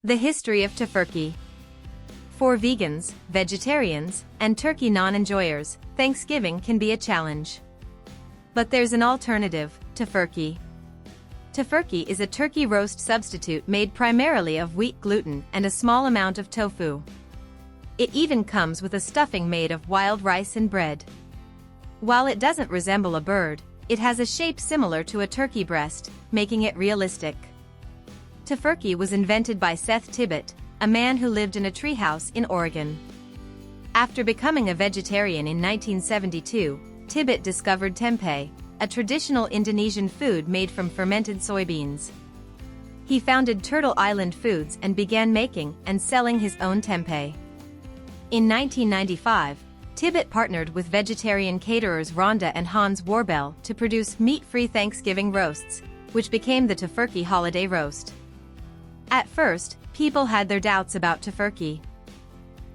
The history of Tofurky. For vegans, vegetarians, and turkey non-enjoyers, Thanksgiving can be a challenge. But there's an alternative, Tofurky. Tofurky is a turkey roast substitute made primarily of wheat gluten and a small amount of tofu. It even comes with a stuffing made of wild rice and bread. While it doesn't resemble a bird, it has a shape similar to a turkey breast, making it realistic. Tofurky was invented by Seth Tibbot, a man who lived in a treehouse in Oregon. After becoming a vegetarian in 1972, Tibbot discovered tempeh, a traditional Indonesian food made from fermented soybeans. He founded Turtle Island Foods and began making and selling his own tempeh. In 1995, Tibbot partnered with vegetarian caterers Rhonda and Hans Warbel to produce meat-free Thanksgiving roasts, which became the Tofurky Holiday Roast. At first, people had their doubts about Tofurky.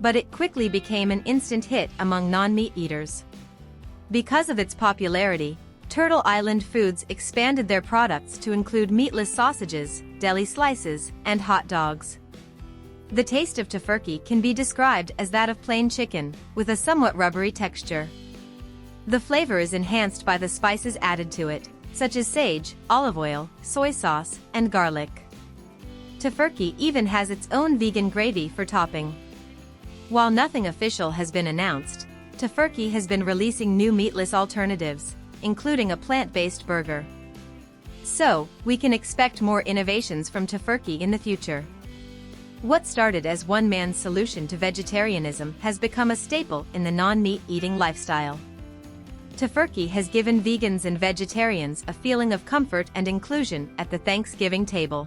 But it quickly became an instant hit among non-meat eaters. Because of its popularity, Turtle Island Foods expanded their products to include meatless sausages, deli slices, and hot dogs. The taste of Tofurky can be described as that of plain chicken, with a somewhat rubbery texture. The flavor is enhanced by the spices added to it, such as sage, olive oil, soy sauce, and garlic. Tofurky even has its own vegan gravy for topping. While nothing official has been announced, Tofurky has been releasing new meatless alternatives, including a plant-based burger. So, we can expect more innovations from Tofurky in the future. What started as one man's solution to vegetarianism has become a staple in the non-meat eating lifestyle. Tofurky has given vegans and vegetarians a feeling of comfort and inclusion at the Thanksgiving table.